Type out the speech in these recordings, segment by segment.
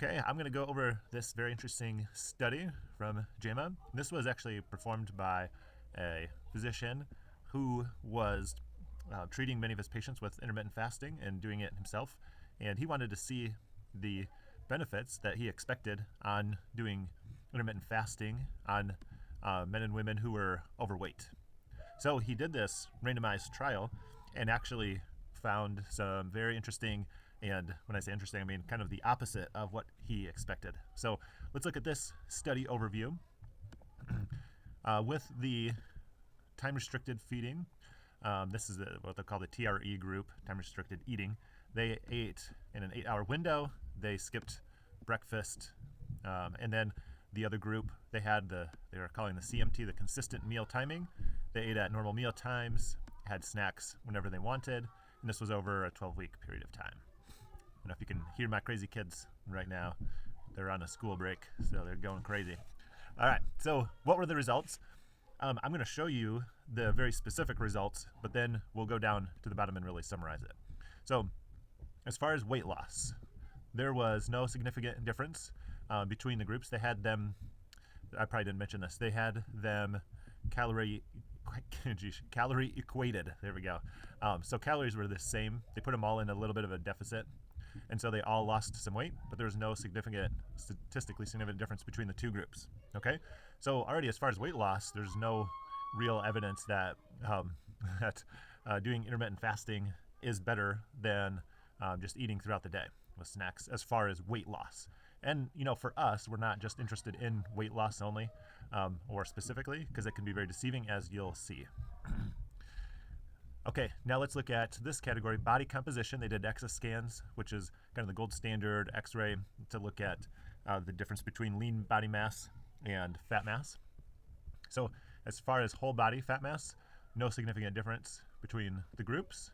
Okay, I'm going to go over this very interesting study from JAMA. This was actually performed by a physician who was treating many of his patients with intermittent fasting and doing it himself. And he wanted to see the benefits that he expected on doing intermittent fasting on men and women who were overweight. So he did this randomized trial and actually found some very interesting, and when I say interesting, I mean kind of the opposite of what he expected. So let's look at this study overview. With the time-restricted feeding, this is what they call the TRE group, time-restricted eating. They ate in an 8-hour window. They skipped breakfast, and then the other group, they were calling the CMT, the consistent meal timing. They ate at normal meal times, had snacks whenever they wanted, and this was over a 12-week period of time. I don't know if you can hear my crazy kids right now. They're on a school break, so they're going crazy. All right, so what were the results? I'm going to show you the very specific results, but then we'll go down to the bottom and really summarize it. So as far as weight loss, there was no significant difference between the groups. They had them, I probably didn't mention this, they had them calorie equated. There we go. So calories were the same. They put them all in a little bit of a deficit, and so they all lost some weight, but there was no statistically significant difference between the two groups. Okay, so already as far as weight loss, there's no real evidence that doing intermittent fasting is better than just eating throughout the day with snacks as far as weight loss. And for us, we're not just interested in weight loss only, or specifically, because it can be very deceiving, as you'll see. Okay, now let's look at this category, body composition. They did DEXA scans, which is kind of the gold standard X-ray to look at the difference between lean body mass and fat mass. So as far as whole body fat mass, no significant difference between the groups.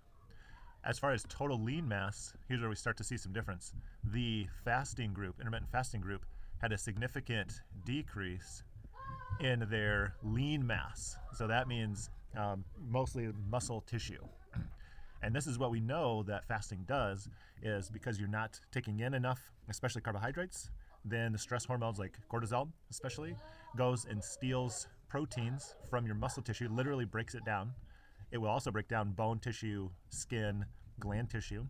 As far as total lean mass, here's where we start to see some difference. The fasting group, intermittent fasting group, had a significant decrease in their lean mass. So that means mostly muscle tissue. And this is what we know that fasting does, is because you're not taking in enough, especially carbohydrates, then the stress hormones like cortisol especially goes and steals proteins from your muscle tissue, literally breaks it down. It will also break down bone tissue, skin, gland tissue,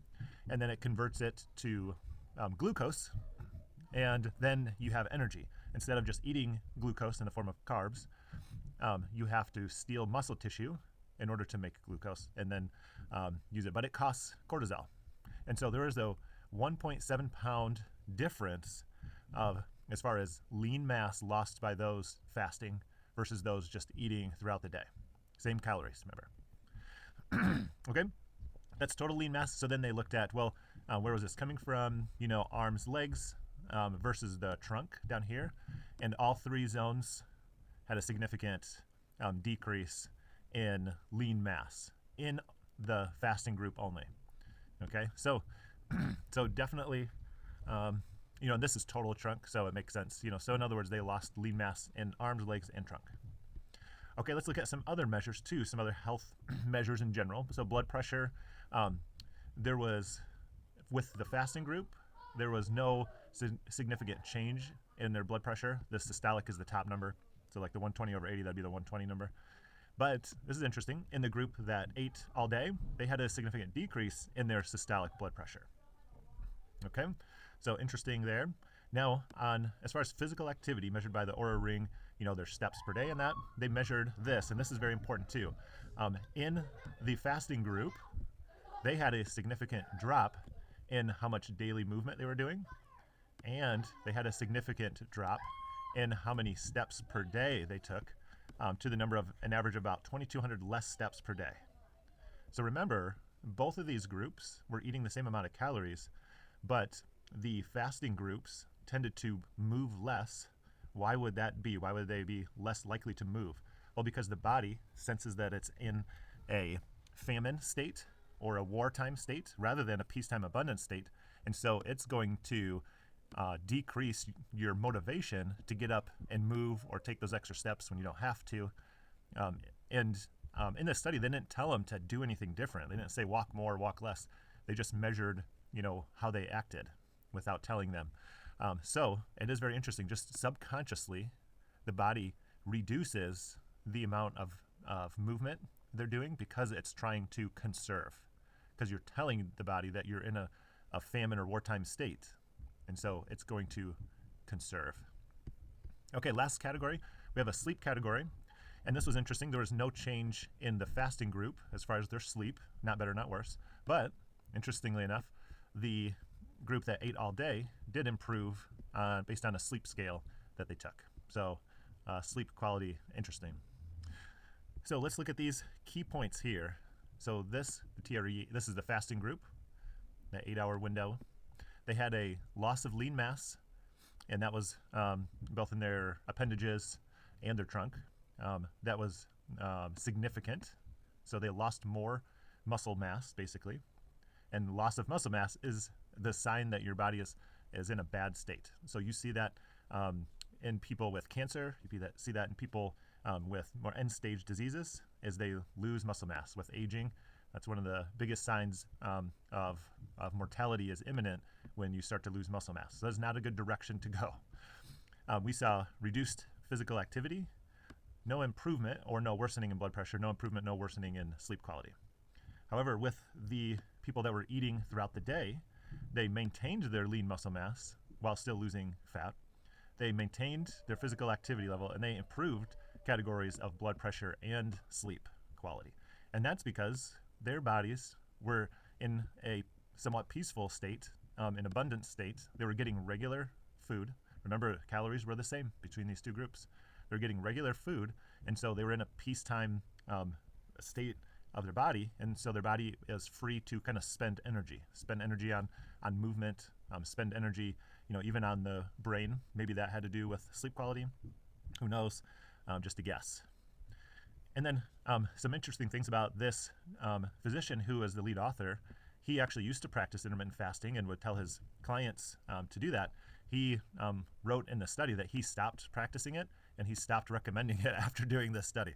and then it converts it to glucose, and then you have energy. Instead of just eating glucose in the form of carbs, you have to steal muscle tissue in order to make glucose and then use it. But it costs cortisol. And so there is a 1.7 pound difference as far as lean mass lost by those fasting versus those just eating throughout the day. Same calories, remember. Okay, that's total lean mass. So then they looked at, well, where was this coming from? Arms, legs versus the trunk down here. And all three zones had a significant decrease in lean mass in the fasting group only. Okay, so definitely, and this is total trunk, so it makes sense. So in other words, they lost lean mass in arms, legs, and trunk. Okay, let's look at some other measures too, some other health measures in general. So blood pressure, there was, with the fasting group, there was no significant change in their blood pressure. The systolic is the top number. So like the 120 over 80, that'd be the 120 number. But this is interesting. In the group that ate all day, they had a significant decrease in their systolic blood pressure. Okay, so interesting there. Now, as far as physical activity measured by the Oura Ring, their steps per day and that, they measured this, and this is very important too. In the fasting group, they had a significant drop in how much daily movement they were doing, and they had a significant drop in how many steps per day they took, to the number of an average of about 2,200 less steps per day. So remember, both of these groups were eating the same amount of calories, but the fasting groups tended to move less. Why would that be? Why would they be less likely to move? Well, because the body senses that it's in a famine state or a wartime state rather than a peacetime abundance state, and so it's going to decrease your motivation to get up and move or take those extra steps when you don't have to. In this study, they didn't tell them to do anything different. They didn't say walk more, walk less. They just measured, how they acted without telling them. So it is very interesting. Just subconsciously, the body reduces the amount of movement they're doing because it's trying to conserve. Because you're telling the body that you're in a famine or wartime state. And so it's going to conserve. Okay, last category, we have a sleep category. And this was interesting. There was no change in the fasting group as far as their sleep, not better, not worse. But interestingly enough, the group that ate all day did improve based on a sleep scale that they took. So sleep quality, interesting. So let's look at these key points here. So this, the TRE, this is the fasting group, the 8-hour window. They had a loss of lean mass, and that was both in their appendages and their trunk. That was significant. So they lost more muscle mass, basically. And loss of muscle mass is the sign that your body is in a bad state. So you see that in people with cancer. You see that in people with more end-stage diseases as they lose muscle mass. With aging, that's one of the biggest signs of mortality is imminent when you start to lose muscle mass. So that's not a good direction to go. We saw reduced physical activity, no improvement or no worsening in blood pressure, no improvement, no worsening in sleep quality. However, with the people that were eating throughout the day, they maintained their lean muscle mass while still losing fat. They maintained their physical activity level, and they improved categories of blood pressure and sleep quality. And that's because their bodies were in a somewhat peaceful state, an abundant state. They were getting regular food. Remember, calories were the same between these two groups. They're getting regular food, and so they were in a peacetime state of their body, and so their body is free to kind of spend energy on movement, spend energy, even on the brain. Maybe that had to do with sleep quality. Who knows? Just a guess. And then some interesting things about this physician who is the lead author. He actually used to practice intermittent fasting and would tell his clients to do that. He wrote in the study that he stopped practicing it and he stopped recommending it after doing this study.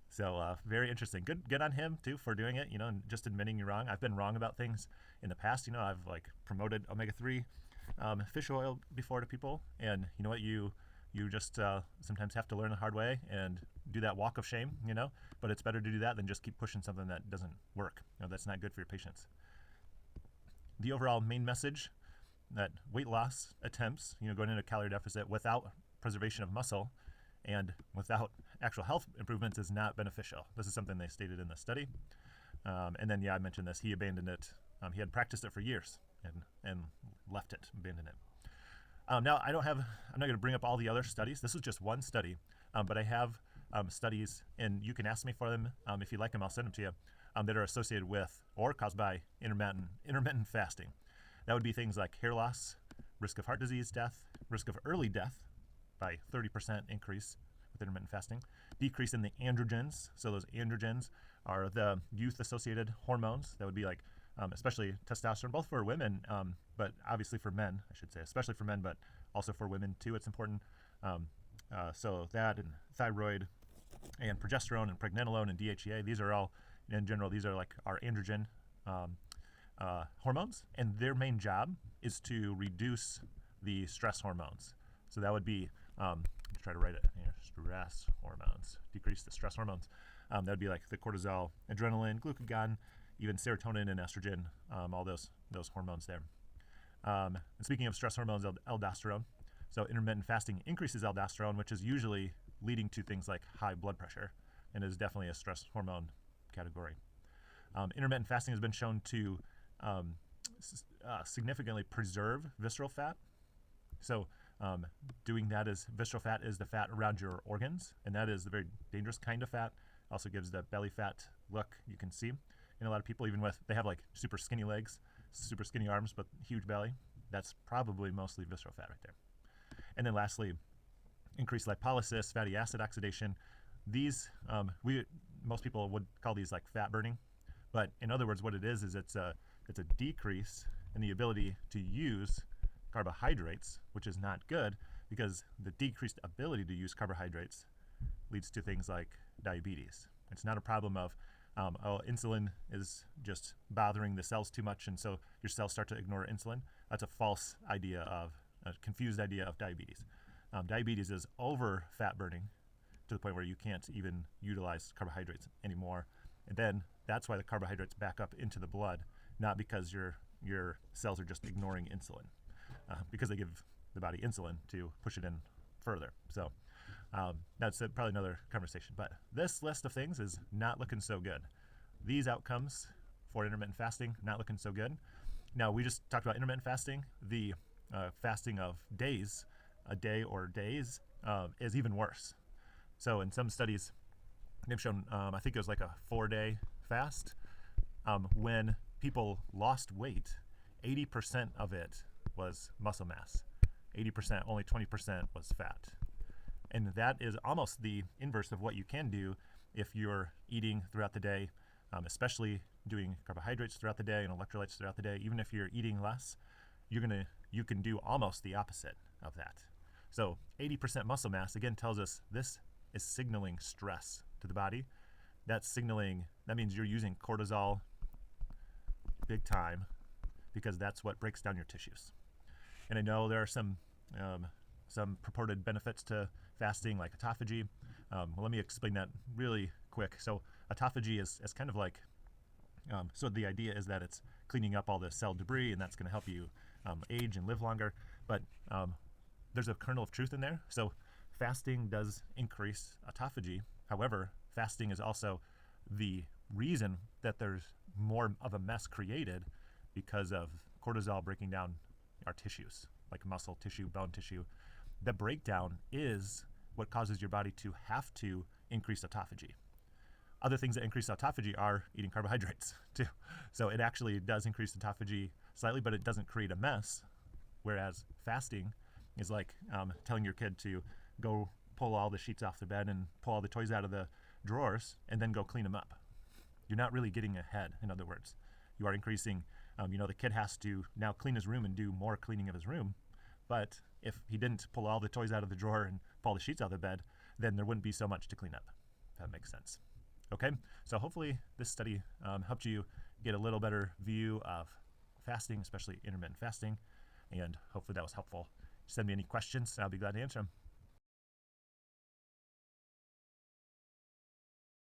So very interesting. Good on him too for doing it, and just admitting you're wrong. I've been wrong about things in the past. I've promoted omega-3 fish oil before to people, and you know what, you just sometimes have to learn the hard way and do that walk of shame, but it's better to do that than just keep pushing something that doesn't work. That's not good for your patients. The overall main message that weight loss attempts, going into a calorie deficit without preservation of muscle and without actual health improvements is not beneficial. This is something they stated in the study. And then, I mentioned this. He abandoned it. He had practiced it for years and left it, abandoned it. Now, I'm not going to bring up all the other studies. This is just one study, but I have studies, and you can ask me for them. If you like them, I'll send them to you, that are associated with or caused by intermittent fasting. That would be things like hair loss, risk of heart disease, death, risk of early death by 30% increase with intermittent fasting, decrease in the androgens. So those androgens are the youth-associated hormones. That would be especially testosterone, both for women, but obviously for men, I should say, especially for men, but also for women too. It's important. So that and thyroid and progesterone and pregnenolone and DHEA, these are all, in general, these are our androgen hormones, and their main job is to reduce the stress hormones. So that would be, try to write it here, stress hormones, decrease the stress hormones. That would be the cortisol, adrenaline, glucagon, even serotonin and estrogen, all those hormones there. And speaking of stress hormones, aldosterone. So intermittent fasting increases aldosterone, which is usually leading to things like high blood pressure, and is definitely a stress hormone category. Intermittent fasting has been shown to significantly preserve visceral fat. So doing that is visceral fat is the fat around your organs, and that is a very dangerous kind of fat. Also gives the belly fat look you can see in a lot of people, even with, they have super skinny legs, super skinny arms, but huge belly. That's probably mostly visceral fat right there. And then lastly, increased lipolysis, fatty acid oxidation. These, most people would call these fat burning, but in other words, what it is it's a decrease in the ability to use carbohydrates, which is not good because the decreased ability to use carbohydrates leads to things like diabetes. It's not a problem of insulin is just bothering the cells too much, and so your cells start to ignore insulin. That's a false idea of a confused idea of diabetes. Diabetes is over fat burning to the point where you can't even utilize carbohydrates anymore. And then that's why the carbohydrates back up into the blood, not because your cells are just ignoring insulin, because they give the body insulin to push it in further. So that's probably another conversation. But this list of things is not looking so good. These outcomes for intermittent fasting, not looking so good. Now, we just talked about intermittent fasting. The fasting of days, a day or days, is even worse. So in some studies, they've shown, I think it was like a 4-day fast. When people lost weight, 80% of it was muscle mass. 80%, only 20% was fat. And that is almost the inverse of what you can do if you're eating throughout the day, especially doing carbohydrates throughout the day and electrolytes throughout the day. Even if you're eating less, you can do almost the opposite of that. So 80% muscle mass, again, tells us this is signaling stress to the body. That means you're using cortisol big time, because that's what breaks down your tissues. And I know there are some purported benefits to fasting, like autophagy. Well, let me explain that really quick. So autophagy is kind of like, so the idea is that it's cleaning up all the cell debris, and that's going to help you age and live longer. But there's a kernel of truth in there. So fasting does increase autophagy. However, fasting is also the reason that there's more of a mess created because of cortisol breaking down our tissues, like muscle tissue, bone tissue. The breakdown is what causes your body to have to increase autophagy. Other things that increase autophagy are eating carbohydrates too. So it actually does increase autophagy slightly, but it doesn't create a mess. Whereas fasting is like telling your kid to go pull all the sheets off the bed and pull all the toys out of the drawers and then go clean them up. You're not really getting ahead, in other words. You are increasing, the kid has to now clean his room and do more cleaning of his room. But if he didn't pull all the toys out of the drawer and pull the sheets out of the bed, then there wouldn't be so much to clean up, if that makes sense. Okay, so hopefully this study helped you get a little better view of fasting, especially intermittent fasting, and hopefully that was helpful. Send me any questions, I'll be glad to answer them.